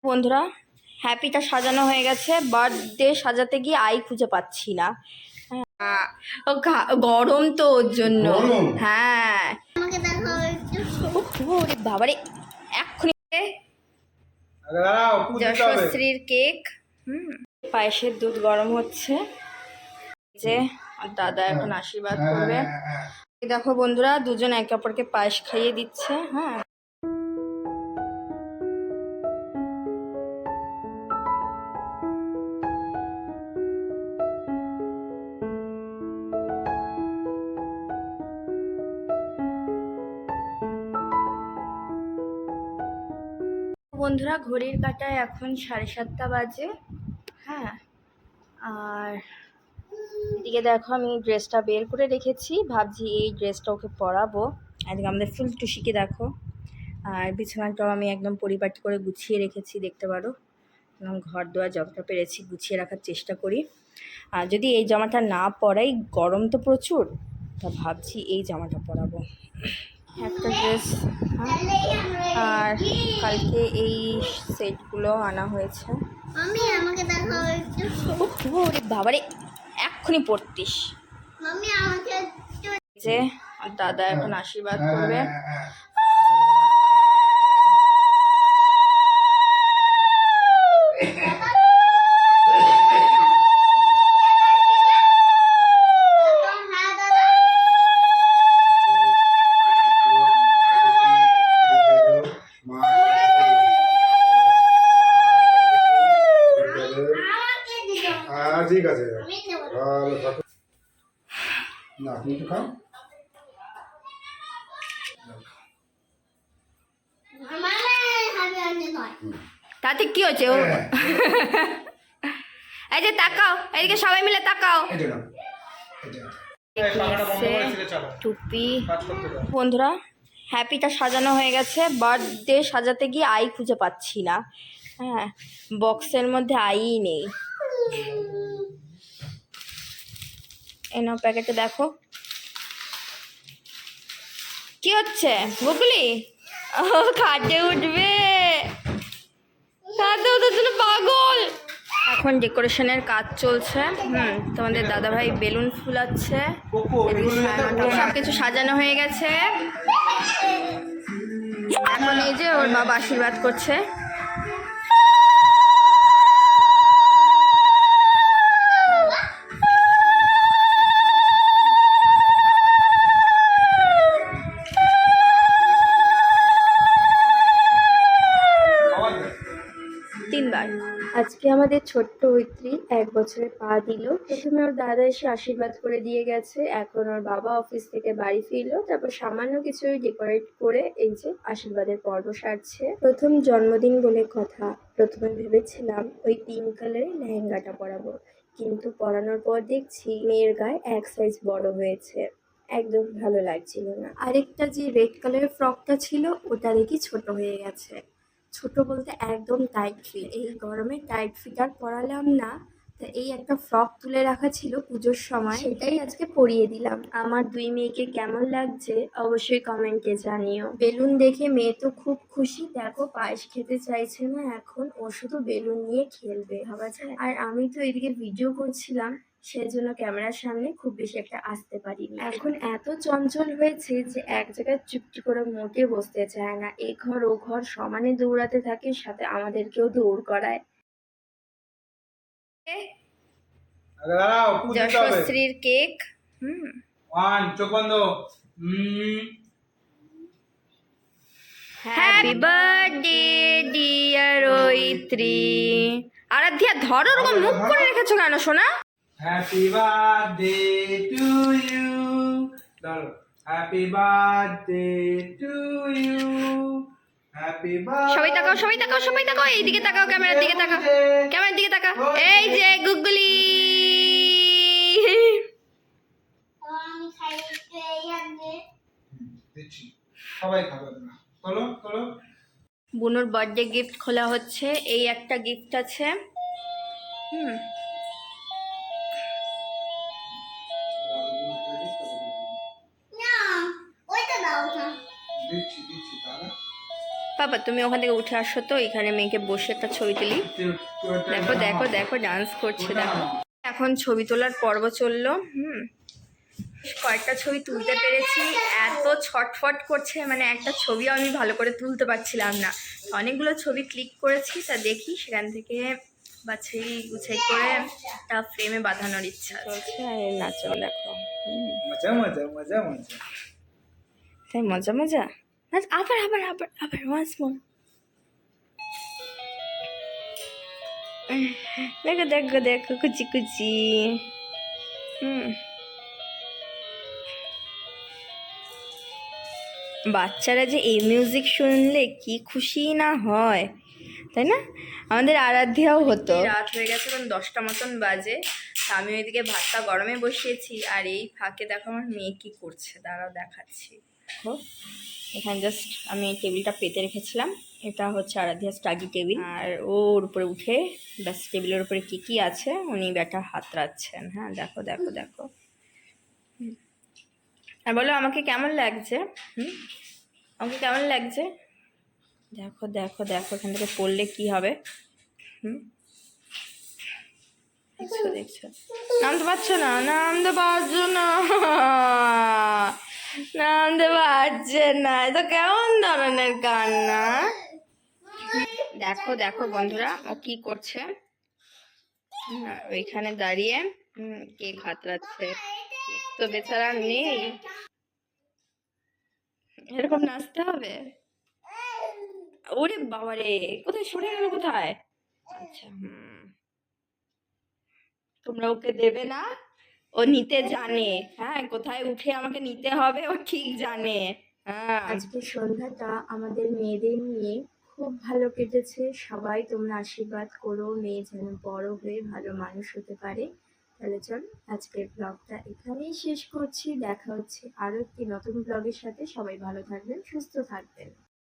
বন্ধুরা, হ্যাপিটা সাজানো হয়ে গেছে। বার্থডে সাজাতে গিয়ে আই খুঁজে পাচ্ছি না। গরম তো ওর জন্য। হ্যাঁ ওরে বাবারে, এক্ষুনি যশস্বীর কেক। পায়েসের দুধ গরম হচ্ছে, যে আর দাদা এখন আশীর্বাদ করবে। দেখো বন্ধুরা, দুজন একে অপরকে পায়েস খাইয়ে দিচ্ছে। হ্যাঁ, বন্ধুরা ঘড়ির কাঁটায় এখন 7:30 বাজে। হ্যাঁ, আর এদিকে দেখো আমি ড্রেসটা বের করে রেখেছি, ভাবছি এই ড্রেসটা ওকে পরাবো। আজকে আমাদের ফুল টুসিকে দেখো। আর বিছানাটাও আমি একদম পরিপাটি করে গুছিয়ে রেখেছি, দেখতে পারো। ঘর দোয়া যতটা পেরেছি গুছিয়ে রাখার চেষ্টা করি। আর যদি এই জামাটা না পরাই, গরম তো প্রচুর, তা ভাবছি এই জামাটা পরাবো, একটা ড্রেস। আর কালকে এই সেটগুলো আনা হয়েছে। ওরে বাবারে, এক্ষুনি পড়তিস। যে আর দাদা এখন আশীর্বাদ করবে। ঠিক আছে, না তুমি একটু খাও। তাতে কি হচ্ছে? ও এই যে তাকাও, এদিকে সবাই মিলে তাকাও। টুপি। বন্ধুরা, হ্যাপিটা সাজানো হয়ে গেছে। বার্থডে সাজাতে গিয়ে আই খুঁজে পাচ্ছি না। হ্যাঁ, বক্সের মধ্যে আইই নেই। এনাও প্যাকেটে দেখো কি হচ্ছে। বুকলি ও খাটে উঠবে, খাটে ওদের জন্য পাগল। এখন ডেকোরেশনের কাজ চলছে। তোমাদের দাদাভাই বেলুন ফুলাচ্ছে, সব কিছু সাজানো হয়ে গেছে। এখন এই যে ওর বাবা আশীর্বাদ করছে। আজকে আমাদের ছোট্ট ঐত্রী 1 বছরে পা দিল। প্রথমে ওর দাদা এসে আশীর্বাদ করে দিয়ে গেছে, এখন ওর বাবা অফিস থেকে বাড়ি ফিরলো, তারপর সামান্য কিছু ডেকোরেট করে এই যে আশীর্বাদের পর্ব সারছে। প্রথম জন্মদিন বলে কথা, প্রথমে ভেবেছিলাম ওই পিঙ্ক কালারের লেহেঙ্গাটা পরাবো, কিন্তু পরানোর পর দেখছি মেয়ের গায়ে 1 সাইজ বড় হয়েছে, একদম ভালো লাগছিল না। আরেকটা যে রেড কালারের ফ্রকটা ছিল ওটা দেখি ছোট হয়ে গেছে। ছোট বলতে একদম টাইট ফিট। এই গরমে টাইট ফিট আর পরালাম না, তা এই একটা ফ্রক তুলে রাখা ছিল পুজোর সময়, সেটাই আজকে পরিয়ে দিলাম। আমার 2 মেয়েকে কেমন লাগছে অবশ্যই কমেন্টে জানিও। বেলুন দেখে মেয়ে তো খুব খুশি, দেখো পায়েস খেতে চাইছে না এখন, ও শুধু বেলুন নিয়ে খেলবে, ভাবা যায়। আর আমি তো এদিকে ভিডিও করছিলাম, সেজন্য ক্যামেরার সামনে খুব বেশি একটা আসতে পারিনি। এখন এত চঞ্চল হয়েছে যে এক জায়গায় চুপটি করে মোটে বসতে চায় না, এ ঘর ও ঘর সমানে দৌড়াতে থাকে, সাথে আমাদেরকেও দৌড় করায়। যশস্বীর কেক। চোখ বন্ধ। Happy birthday dear Aitri. Aradhya ধরো, ওরকম মুখ করে রেখেছো কেন সোনা? Happy birthday to you. ধরো, happy birthday to you. Happy birthday. সবাই তাকাও, সবাই তাকাও, সবাই তাকাও, এইদিকে তাকাও, ক্যামেরার দিকে তাকাও, ক্যামেরার দিকে তাকাও। এই যে গুগলি। সবাই খাবে না। চলো চলো। বুনুর বার্থডে গিফট খোলা হচ্ছে। এই একটা গিফট আছে। বাবা তুমি ওখান থেকে উঠে আসো তো, এখানে মেয়েকে বসে একটা ছবি তুলি। দেখো দেখো দেখো ডান্স করছে দেখো। এখন ছবি তোলার পর্ব চললো। কয়েকটা ছবি তুলতে পেরেছি, এত ছটফট করছে মানে একটা ছবিও আমি ভালো করে তুলতে পারছিলাম না। অনেকগুলো ছবি ক্লিক করেছি, তা দেখি সেখান থেকে বাছাই গুছাই করে একটা ফ্রেমে বাঁধানোর ইচ্ছা চলছে। আর এর নাচল দেখো। মজা মজা মজা মজা। তাই মজা মজা নাচ। আবার আবার আবার আবার ওয়ান্স মোর। দেখো দেখো দেখো কুচি কুচি। বাচ্চারা যে এই মিউজিক শুনলে কি খুশি না হয়, তাই না? আমাদের আরাধ্যাও হতো। রাত হয়ে গেছে, এখন 10টা মতন বাজে। তা আমি ওইদিকে ভাতটা গরমে বসিয়েছি, আর এই ফাঁকে দেখো আমার মেয়ে কি করছে, দাঁড়াও দেখাচ্ছি। দেখো এখানে জাস্ট আমি এই টেবিলটা পেতে রেখেছিলাম, এটা হচ্ছে আরাধ্যা স্টাডি টেবিল। আর ওর উপরে উঠে ব্যাস টেবিলের উপরে কি কি আছে উনি ব্যাটা হাত রাখছেন। হ্যাঁ দেখো দেখো দেখো। আর বলো আমাকে কেমন লাগছে? আমাকে কেমন লাগছে? দেখো দেখো দেখো এখান থেকে পড়লে কি হবে। দেখছো দেখছো, নামতে পারছো না, নামতে পারছো না, নামতে পারছে না। এটা কেমন ধরনের কান্না? দেখো দেখো বন্ধুরা ও কি করছে। ওইখানে দাঁড়িয়ে কেক হাতড়াচ্ছে। কেক তো বেচারা নেই, এরকম নাচতে হবে? ওরে বাবারে, কোথায় সরে গেল কোথায়? আচ্ছা তোমরা ওকে দেবে না, ও নিতে জানে। হ্যাঁ কোথায় উঠে আমাকে নিতে হবে ও ঠিক জানে। হ্যাঁ আজকে সন্ধ্যাটা আমাদের মেয়েদের নিয়ে খুব ভালো কেটেছে। সবাই তোমরা আশীর্বাদ করো মেয়ে যেন বড় হয়ে ভালো মানুষ হতে পারে। তাহলে চল আজকের ব্লগটা এখানেই শেষ করছি। দেখা হচ্ছে আরো একটি নতুন ব্লগের সাথে। সবাই ভালো থাকবেন, সুস্থ থাকবেন।